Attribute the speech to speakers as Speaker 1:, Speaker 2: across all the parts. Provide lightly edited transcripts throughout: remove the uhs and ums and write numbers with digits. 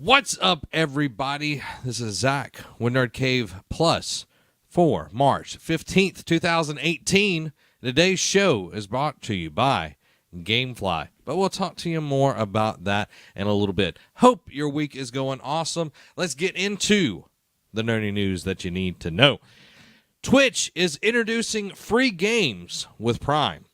Speaker 1: What's up, everybody? This is Zach with Nerd Cave Plus for March 15th, 2018. Today's show is brought to you by Gamefly, but we'll talk to you more about that in a little bit. Hope your week is going awesome. Let's get into the nerdy news that you need to know. Twitch is introducing free games with Prime.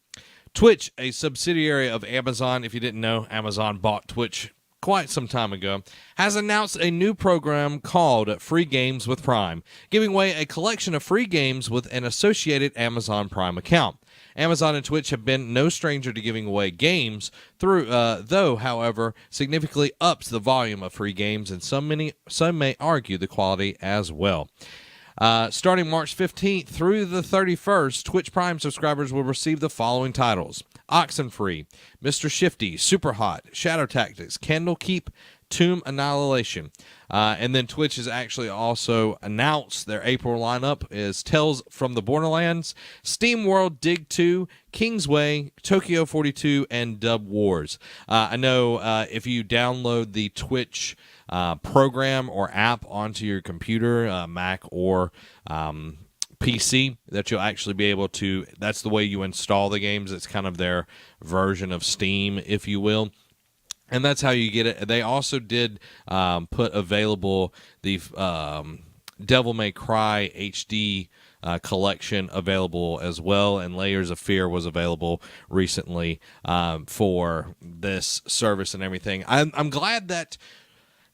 Speaker 1: Twitch, a subsidiary of Amazon, if you didn't know, Amazon bought Twitch quite some time ago, has announced a new program called Free Games with Prime, giving away a collection of free games with an associated Amazon Prime account. Amazon and Twitch have been no stranger to giving away games, though, however, significantly ups the volume of free games, and some may argue the quality as well. Starting March 15th through the 31st, Twitch Prime subscribers will receive the following titles: Oxenfree, Mr. Shifty, Superhot, Shadow Tactics, Candlekeep, Tomb Annihilation. And then Twitch has actually also announced their April lineup is Tales from the Borderlands, Steam World Dig 2, Kingsway, Tokyo 42, and Dub Wars. I know if you download the Twitch program or app onto your computer, Mac or PC, that you'll actually be able to, that's the way you install the games. It's kind of their version of Steam, if you will. And that's how you get it. They also did put available the Devil May Cry HD collection available as well, and Layers of Fear was available recently for this service and everything. I'm glad that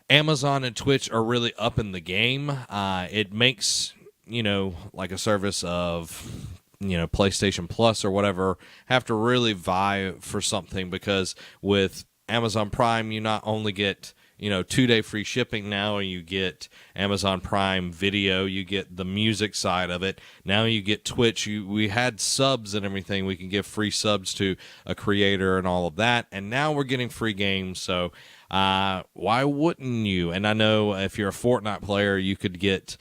Speaker 1: Amazon and Twitch are really up in the game. It makes, like a service of, PlayStation Plus or whatever, have to really vie for something, because with Amazon Prime, you not only get, 2-day free shipping now, you get Amazon Prime Video, you get the music side of it. Now you get Twitch. We had subs and everything. We can give free subs to a creator and all of that. And now we're getting free games. So why wouldn't you? And I know if you're a Fortnite player, you could get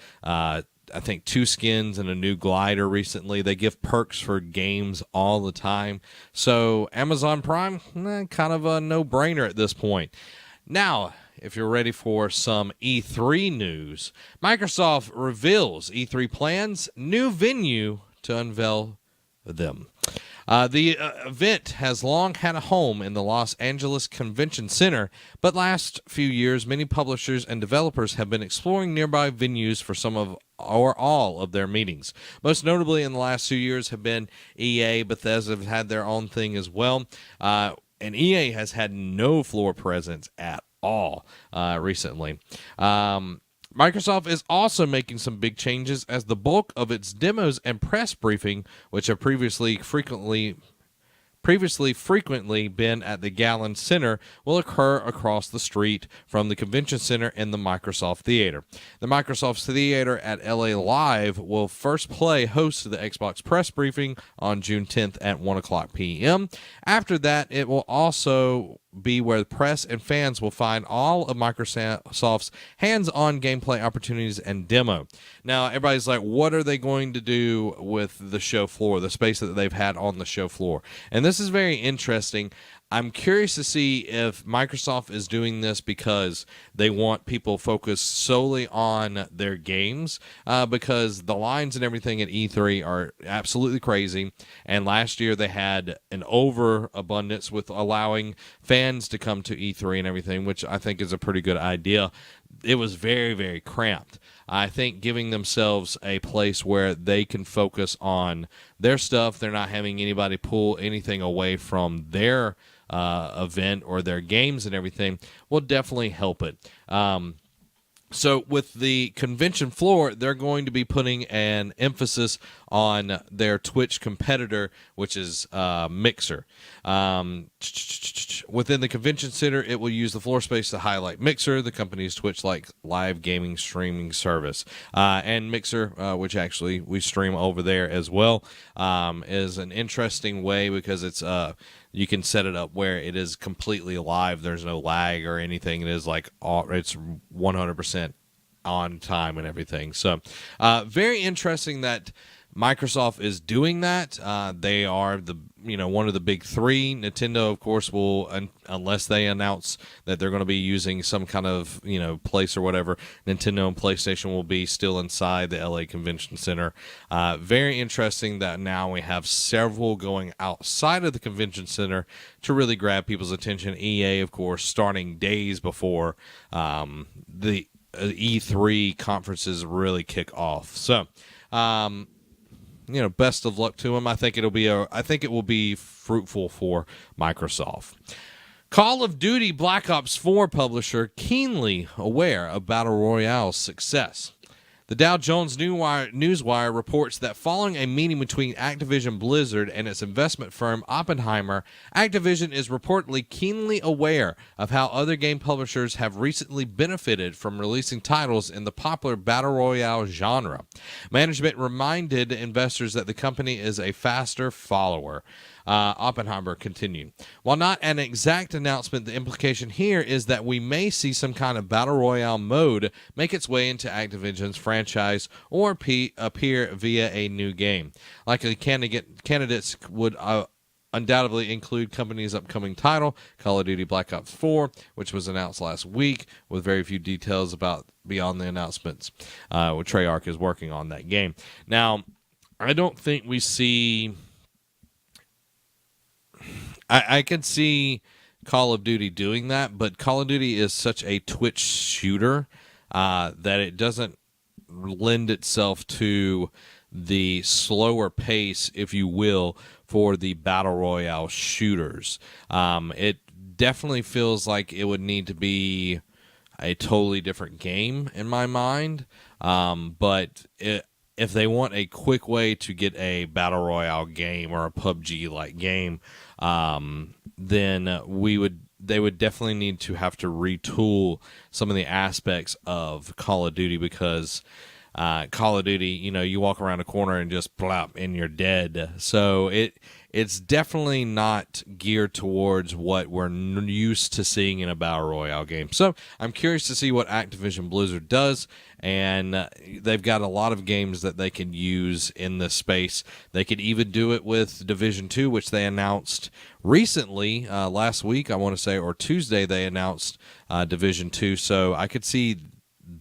Speaker 1: I think 2 skins and a new glider recently. They give perks for games all the time. So Amazon Prime, kind of a no-brainer at this point. Now, if you're ready for some E3 news, Microsoft reveals E3 plans, new venue to unveil them. The event has long had a home in the Los Angeles Convention Center, but last few years, many publishers and developers have been exploring nearby venues for some of or all of their meetings. Most notably in the last 2 years have been EA. Bethesda have had their own thing as well. And EA has had no floor presence at all recently. Microsoft is also making some big changes, as the bulk of its demos and press briefing, which have previously frequently been at the Gallon Center, will occur across the street from the Convention Center in the Microsoft Theater. The Microsoft Theater at LA Live will first play host to the Xbox press briefing on June 10th at 1 o'clock p.m. After that, it will also be where the press and fans will find all of Microsoft's hands-on gameplay opportunities and demo. Now, everybody's like, what are they going to do with the show floor, the space that they've had on the show floor? And this is very interesting. I'm curious to see if Microsoft is doing this because they want people focused solely on their games, because the lines and everything at E3 are absolutely crazy. And last year they had an overabundance with allowing fans to come to E3 and everything, which I think is a pretty good idea. It was very, very cramped. I think giving themselves a place where they can focus on their stuff, they're not having anybody pull anything away from their event or their games and everything, will definitely help it. So with the convention floor, they're going to be putting an emphasis on their Twitch competitor, which is Mixer. Within the convention center, it will use the floor space to highlight Mixer, the company's Twitch-like live gaming streaming service. And Mixer, which actually we stream over there as well, is an interesting way because it's you can set it up where it is completely live. There's no lag or anything. It is like it's 100% on time and everything. So very interesting that Microsoft is doing that. They are one of the big three. Nintendo, of course, will, unless they announce that they're going to be using some kind of, place or whatever, Nintendo and PlayStation will be still inside the LA Convention Center. Very interesting that now we have several going outside of the convention center to really grab people's attention. EA, of course, starting days before the E3 conferences really kick off. So, best of luck to them. I think it will be fruitful for Microsoft. Call of Duty Black Ops 4 publisher keenly aware of Battle Royale's success. The Dow Jones Newswire reports that following a meeting between Activision Blizzard and its investment firm Oppenheimer, Activision is reportedly keenly aware of how other game publishers have recently benefited from releasing titles in the popular Battle Royale genre. Management reminded investors that the company is a faster follower. Oppenheimer continued. While not an exact announcement, the implication here is that we may see some kind of Battle Royale mode make its way into Activision's franchise or appear via a new game. Likely candidates would undoubtedly include company's upcoming title, Call of Duty Black Ops 4, which was announced last week, with very few details beyond the announcements. Treyarch is working on that game. Now, I don't think we see... I can see Call of Duty doing that, but Call of Duty is such a Twitch shooter that it doesn't lend itself to the slower pace, if you will, for the Battle Royale shooters. It definitely feels like it would need to be a totally different game in my mind, but if they want a quick way to get a Battle Royale game or a PUBG-like game, then they would definitely need to have to retool some of the aspects of Call of Duty, because Call of Duty, you walk around a corner and just plop and you're dead. So it's definitely not geared towards what we're used to seeing in a Battle Royale game. So I'm curious to see what Activision Blizzard does, and they've got a lot of games that they can use in this space. They could even do it with Division 2, which they announced recently, last week, I want to say, or Tuesday, they announced Division 2. So I could see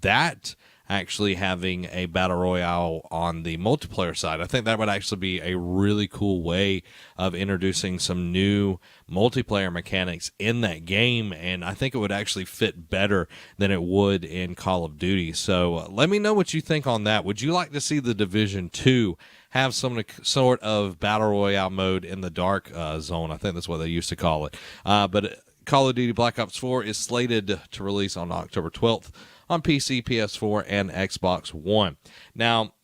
Speaker 1: that actually having a Battle Royale on the multiplayer side. I think that would actually be a really cool way of introducing some new multiplayer mechanics in that game, and I think it would actually fit better than it would in Call of Duty. So let me know what you think on that. Would you like to see the Division 2 have some sort of Battle Royale mode in the dark zone? I think that's what they used to call it. But Call of Duty Black Ops 4 is slated to release on October 12th on PC, PS4, and Xbox One. Now,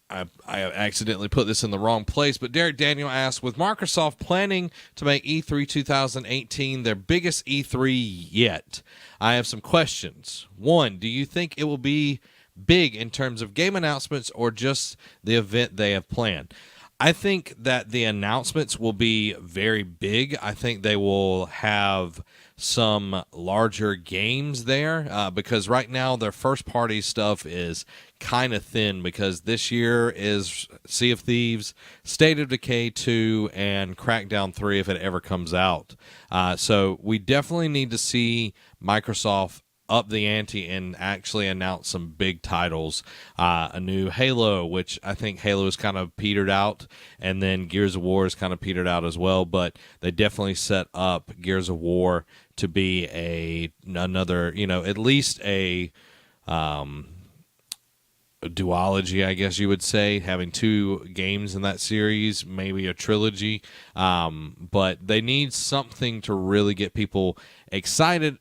Speaker 1: I accidentally put this in the wrong place, but Derek Daniel asked, with Microsoft planning to make E3 2018 their biggest E3 yet, I have some questions. One, do you think it will be big in terms of game announcements or just the event they have planned? I think that the announcements will be very big. I think they will have some larger games there because right now their first party stuff is kind of thin, because this year is Sea of Thieves, State of Decay 2, and Crackdown 3 if it ever comes out. So we definitely need to see Microsoft up the ante and actually announce some big titles. A new Halo, which I think Halo is kind of petered out, and then Gears of War is kind of petered out as well, but they definitely set up Gears of War to be another, at least a duology, I guess you would say, having two games in that series, maybe a trilogy. But they need something to really get people excited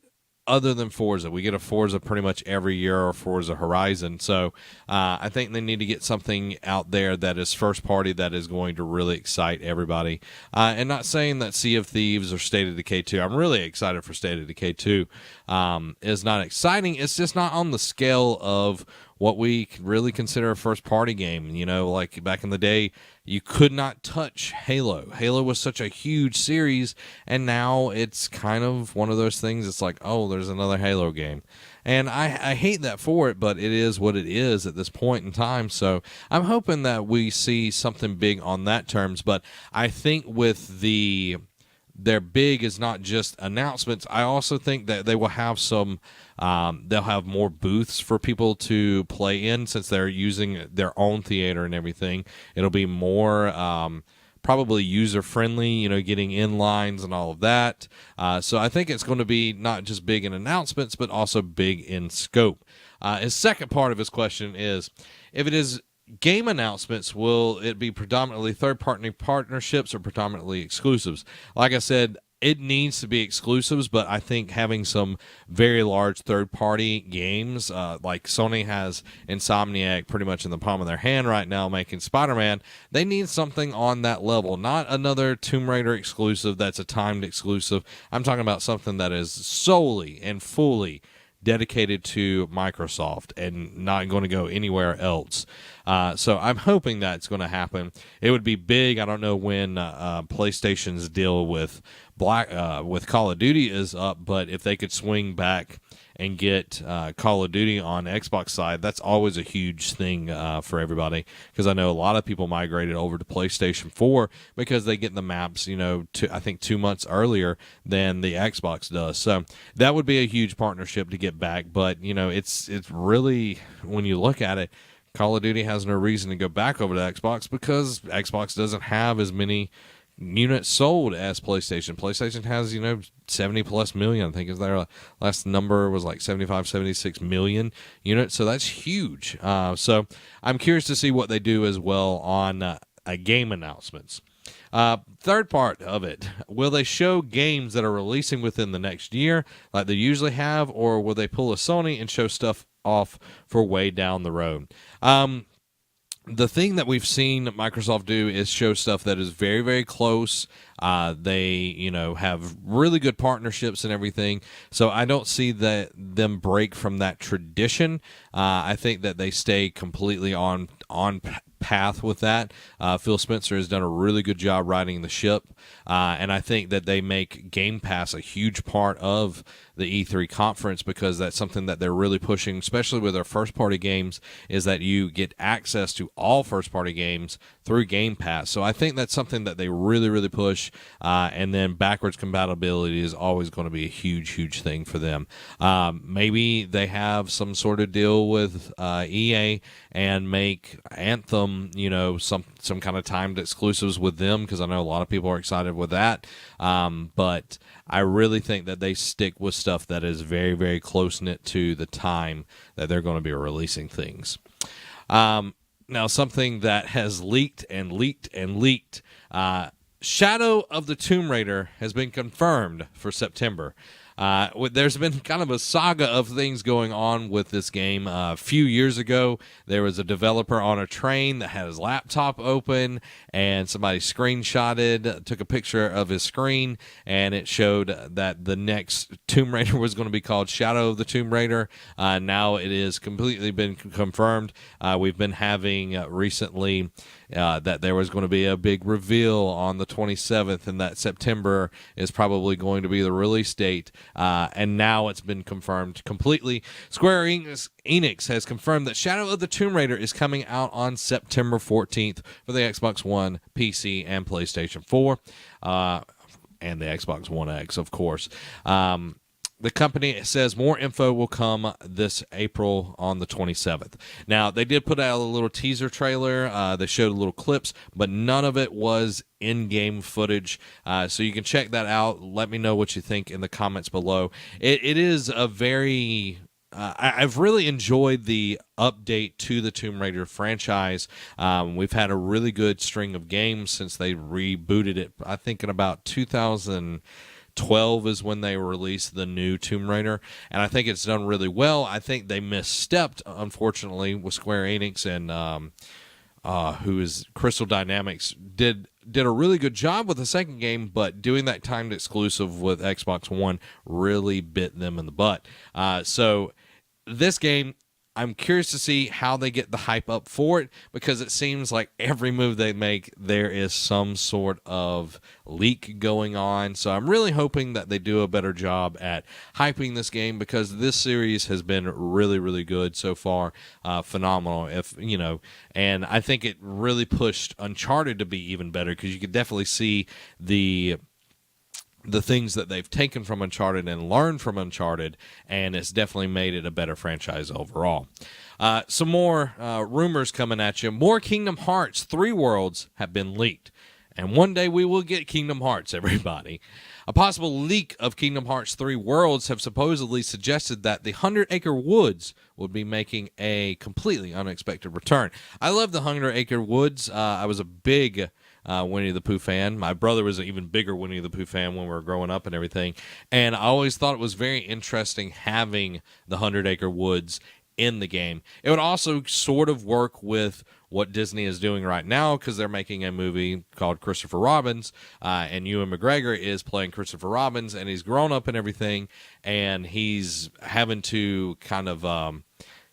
Speaker 1: other than Forza. We get a Forza pretty much every year, or Forza Horizon. So I think they need to get something out there that is first party that is going to really excite everybody. And not saying that Sea of Thieves or State of Decay 2. I'm really excited for State of Decay 2. Is not exciting. It's just not on the scale of what we really consider a first-party game. Like back in the day, you could not touch Halo. Halo was such a huge series, and now it's kind of one of those things. It's like, oh, there's another Halo game. And I hate that for it, but it is what it is at this point in time. So I'm hoping that we see something big on that terms. But I think with their big is not just announcements. I also think that they will have they'll have more booths for people to play in, since they're using their own theater and everything. It'll be more probably user-friendly, getting in lines and all of that. So I think it's going to be not just big in announcements, but also big in scope. His second part of his question is, if it is game announcements, will it be predominantly third-party partnerships or predominantly exclusives? Like I said, it needs to be exclusives, but I think having some very large third-party games, like Sony has Insomniac pretty much in the palm of their hand right now making Spider-Man, they need something on that level. Not another Tomb Raider exclusive that's a timed exclusive. I'm talking about something that is solely and fully dedicated to Microsoft and not going to go anywhere else. So I'm hoping that's going to happen. It would be big. I don't know when PlayStation's deal with Call of Duty is up, but if they could swing back and get Call of Duty on Xbox side, that's always a huge thing for everybody, because I know a lot of people migrated over to PlayStation 4 because they get the maps, I think 2 months earlier than the Xbox does. So that would be a huge partnership to get back, but it's really, when you look at it, Call of Duty has no reason to go back over to Xbox because Xbox doesn't have as many units sold as PlayStation. PlayStation has 70 plus million. I think is their last number was like 75, 76 million units. So that's huge. So I'm curious to see what they do as well on game announcements. Third part of it, will they show games that are releasing within the next year like they usually have, or will they pull a Sony and show stuff off for way down the road? The thing that we've seen Microsoft do is show stuff that is very, very close. They, have really good partnerships and everything. So I don't see them break from that tradition. I think that they stay completely on path with that. Phil Spencer has done a really good job riding the ship. And I think that they make Game Pass a huge part of the E3 conference, because that's something that they're really pushing, especially with their first-party games, is that you get access to all first-party games through Game Pass. So I think that's something that they really, really push. And then backwards compatibility is always going to be a huge, huge thing for them. Maybe they have some sort of deal with EA and make Anthem, some kind of timed exclusives with them, because I know a lot of people are excited with that. But I really think that they stick with stuff that is very, very close-knit to the time that they're going to be releasing things. Now, something that has leaked and leaked and leaked. Shadow of the Tomb Raider has been confirmed for September. There's been kind of a saga of things going on with this game. A few years ago, there was a developer on a train that had his laptop open, and somebody took a picture of his screen, and it showed that the next Tomb Raider was going to be called Shadow of the Tomb Raider. Now it is completely been confirmed. We've been having recently that there was going to be a big reveal on the 27th, and that September is probably going to be the release date. And now it's been confirmed completely. Square Enix has confirmed that Shadow of the Tomb Raider is coming out on September 14th for the Xbox One, PC, and PlayStation 4, and the Xbox One X, of course. The company says more info will come this April on the 27th. Now, they did put out a little teaser trailer. They showed little clips, but none of it was in-game footage. So you can check that out. Let me know what you think in the comments below. It is a very... I've really enjoyed the update to the Tomb Raider franchise. We've had a really good string of games since they rebooted it, I think in about 2012 is when they released the new Tomb Raider, and I think it's done really well. I think they misstepped, unfortunately, with Square Enix and who is Crystal Dynamics did a really good job with the second game, but doing that timed exclusive with Xbox One really bit them in the butt. So this game, I'm curious to see how they get the hype up for it, because it seems like every move they make, there is some sort of leak going on. So I'm really hoping that they do a better job at hyping this game, because this series has been really, really good so far. Phenomenal, and I think it really pushed Uncharted to be even better, because you could definitely see the things that they've taken from Uncharted and learned from Uncharted, and it's definitely made it a better franchise overall. Some more rumors coming at you. More Kingdom Hearts 3 worlds have been leaked, and one day we will get Kingdom Hearts, everybody. A possible leak of Kingdom Hearts 3 worlds have supposedly suggested that the 100 Acre Woods would be making a completely unexpected return. I love the 100 Acre Woods. I was a big Winnie the Pooh fan. My brother was an even bigger Winnie the Pooh fan when we were growing up and everything. And I always thought it was very interesting having the 100 Acre Woods in the game. It would also sort of work with what Disney is doing right now, because they're making a movie called Christopher Robins, and Ewan McGregor is playing Christopher Robins, and he's grown up and everything, and he's having to kind of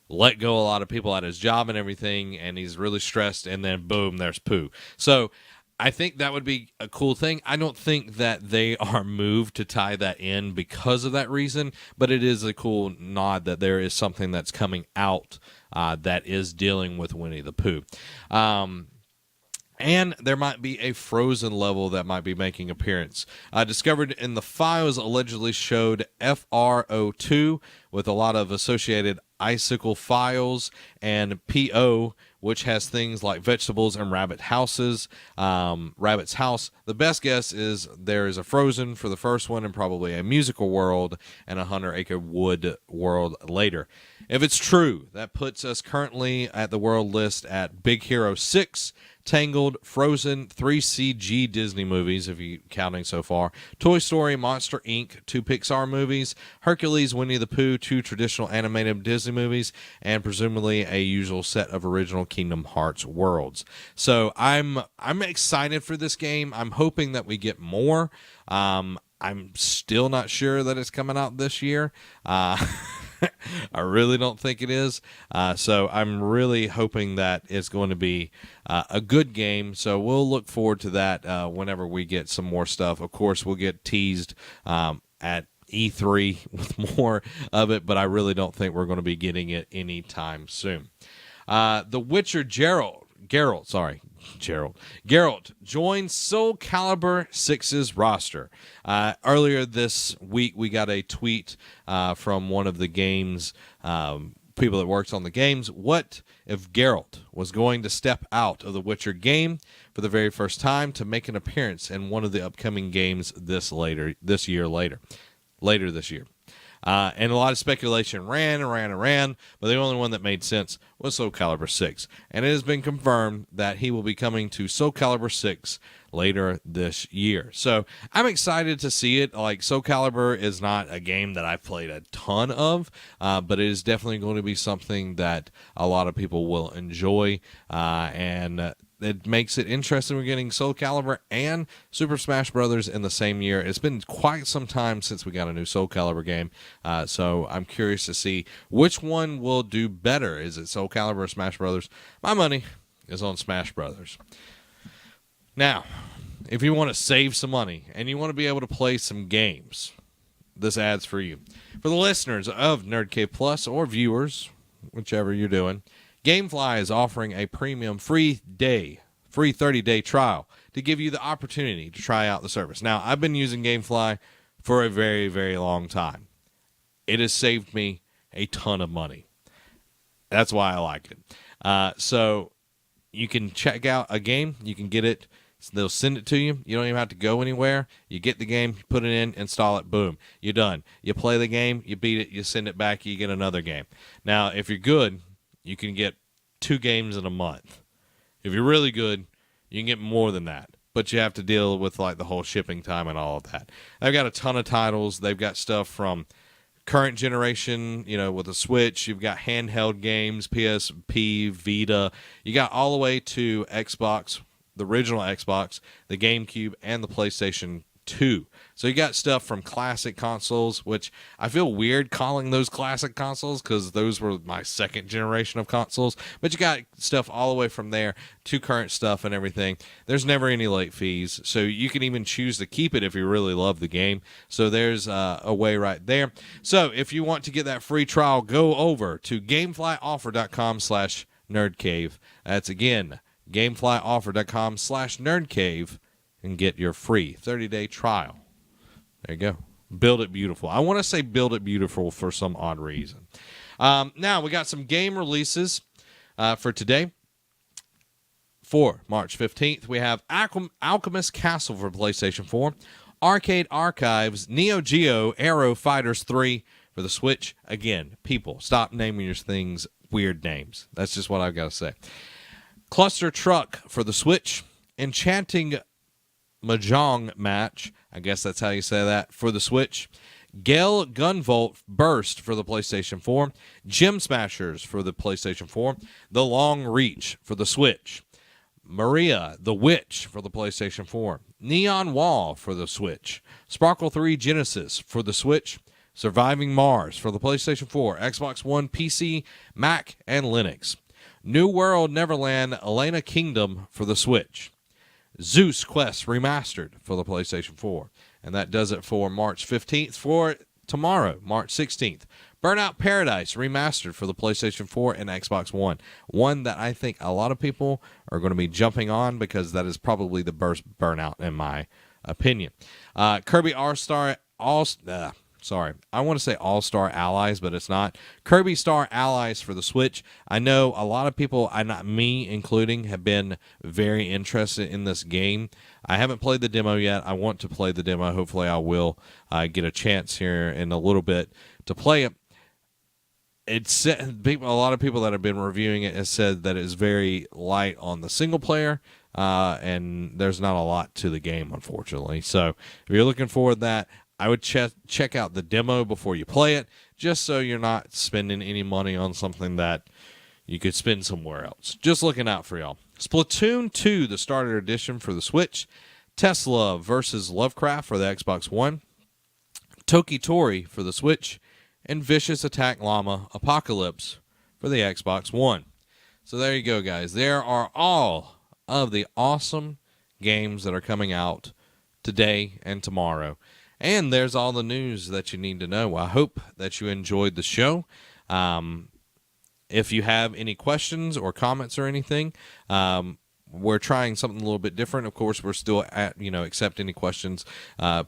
Speaker 1: let go a lot of people at his job and everything, and he's really stressed, and then boom, there's Pooh. So I think that would be a cool thing. I don't think that they are moved to tie that in because of that reason, but it is a cool nod that there is something that's coming out that is dealing with Winnie the Pooh. And there might be a Frozen level that might be making appearance. Discovered in the files allegedly showed FRO2 with a lot of associated icicle files, and PO, which has things like vegetables and rabbit houses. Rabbit's house. The best guess is there is a Frozen for the first one, and probably a musical world and a 100 Acre Wood world later. If it's true, that puts us currently at the world list at Big Hero 6, Tangled, Frozen, 3 CG Disney movies, if you're counting so far, Toy Story, Monster Inc., 2 Pixar movies, Hercules, Winnie the Pooh, 2 traditional animated Disney movies, and presumably a usual set of original Kingdom Hearts worlds. So I'm excited for this game. I'm hoping that we get more. I'm still not sure that it's coming out this year. I really don't think it is. So I'm really hoping that it's going to be a good game. So we'll look forward to that whenever we get some more stuff. Of course, we'll get teased at E3 with more of it, but I really don't think we're going to be getting it anytime soon. The Witcher Geralt joined Soul Calibur 6's roster. Earlier this week, we got a tweet from one of the game's people that works on the games. What if Geralt was going to step out of the Witcher game for the very first time to make an appearance in one of the upcoming games later this year? And a lot of speculation ran, but the only one that made sense was Soul Calibur 6. And it has been confirmed that he will be coming to Soul Calibur 6 later this year. So I'm excited to see it. Like, Soul Calibur is not a game that I've played a ton of, but it is definitely going to be something that a lot of people will enjoy, and it makes it interesting. We're getting Soul Calibur and Super Smash Brothers in the same year. It's been quite some time since we got a new Soul Calibur game, so I'm curious to see which one will do better. Is it Soul Calibur or Smash Brothers? My money is on Smash Brothers. Now, if you want to save some money and you want to be able to play some games, this ad's for you. For the listeners of Nerd Cave Plus or viewers, whichever you're doing, GameFly is offering a premium free 30-day trial to give you the opportunity to try out the service. Now, I've been using GameFly for a very, very long time. It has saved me a ton of money. That's why I like it. So you can check out a game. You can get it. They'll send it to you. You don't even have to go anywhere. You get the game, you put it in, install it, boom. You're done. You play the game, you beat it, you send it back, you get another game. Now, if you're good, you can get 2 games in a month. If you're really good, you can get more than that. But you have to deal with like the whole shipping time and all of that. They've got a ton of titles. They've got stuff from current generation, with the Switch. You've got handheld games, PSP, Vita. You got all the way to Xbox, the original Xbox, the GameCube, and the PlayStation 2. So you got stuff from classic consoles, which I feel weird calling those classic consoles because those were my second generation of consoles. But you got stuff all the way from there to current stuff and everything. There's never any late fees, so you can even choose to keep it if you really love the game. So there's a way right there. So if you want to get that free trial, go over to gameflyoffer.com/nerdcave. That's again, gameflyoffer.com/nerdcave and get your free 30-day trial. There you go. Build it beautiful. I want to say build it beautiful for some odd reason. Now, we got some game releases for today. For March 15th, we have Alchemist Castle for PlayStation 4, Arcade Archives, Neo Geo Aero Fighters 3 for the Switch. Again, people, stop naming your things weird names. That's just what I've got to say. Cluster Truck for the Switch, Enchanting Mahjong Match, I guess that's how you say that, for the Switch, Gale Gunvolt Burst for the PlayStation 4, Gem Smashers for the PlayStation 4, The Long Reach for the Switch, Maria the Witch for the PlayStation 4, Neon Wall for the Switch, Sparkle 3 Genesis for the Switch, Surviving Mars for the PlayStation 4, Xbox One, PC, Mac, and Linux, New World Neverland Elena Kingdom for the Switch, Zeus Quest Remastered for the PlayStation 4. And that does it for March 15th. For tomorrow, March 16th, Burnout Paradise Remastered for the PlayStation 4 and Xbox One. One that I think a lot of people are going to be jumping on because that is probably the best Burnout in my opinion. Kirby All-Star... I want to say All-Star Allies, but it's not. Kirby Star Allies for the Switch. I know a lot of people, not me including, have been very interested in this game. I haven't played the demo yet. I want to play the demo. Hopefully I will get a chance here in a little bit to play it. A lot of people that have been reviewing it have said that it's very light on the single player, and there's not a lot to the game, unfortunately. So if you're looking forward to that, I would check out the demo before you play it, just so you're not spending any money on something that you could spend somewhere else. Just looking out for y'all. Splatoon 2, the Starter Edition for the Switch, Tesla vs. Lovecraft for the Xbox One, Toki Tori for the Switch, and Vicious Attack Llama Apocalypse for the Xbox One. So there you go, guys. There are all of the awesome games that are coming out today and tomorrow. And there's all the news that you need to know. I hope that you enjoyed the show. If you have any questions or comments or anything, we're trying something a little bit different. Of course, we're still accept any questions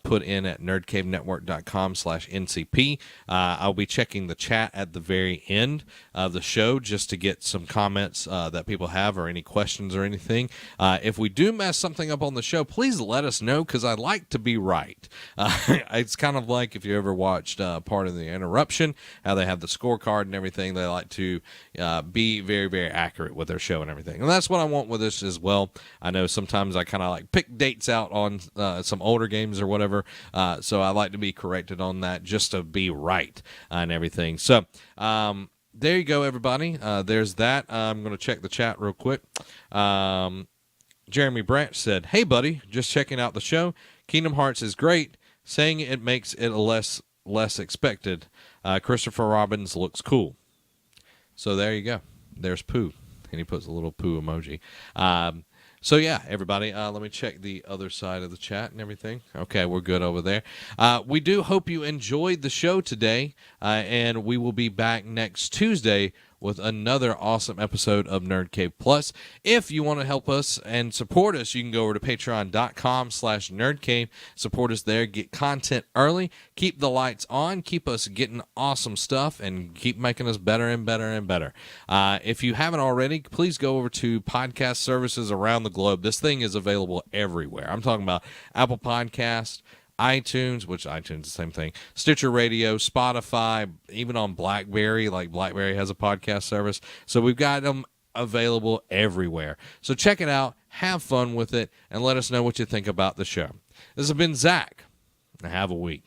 Speaker 1: put in at nerdcavenetwork.com/NCP. I'll be checking the chat at the very end of the show just to get some comments that people have or any questions or anything. If we do mess something up on the show, please let us know because I like to be right. It's kind of like if you ever watched Part of the Interruption, how they have the scorecard and everything. They like to be very, very accurate with their show and everything. And that's what I want with this as well. I know sometimes I kind of like pick dates out on some older games or whatever, so I like to be corrected on that just to be right and everything. So there you go, everybody. There's that. I'm going to check the chat real quick. Jeremy Branch said, "Hey, buddy, just checking out the show. Kingdom Hearts is great. Saying it makes it less expected. Christopher Robbins looks cool." So there you go. There's Pooh. And he puts a little poo emoji. So, yeah, everybody, let me check the other side of the chat and everything. Okay, we're good over there. We do hope you enjoyed the show today, and we will be back next Tuesday with another awesome episode of Nerd Cave Plus. If you want to help us and support us, you can go over to patreon.com/nerdcave. Support us there. Get content early. Keep the lights on. Keep us getting awesome stuff and keep making us better and better and better. If you haven't already, please go over to podcast services around the globe. This thing is available everywhere. I'm talking about Apple Podcasts, iTunes, which iTunes is the same thing, Stitcher Radio, Spotify, even on BlackBerry, like BlackBerry has a podcast service. So we've got them available everywhere. So check it out, have fun with it, and let us know what you think about the show. This has been Zach. Have a week.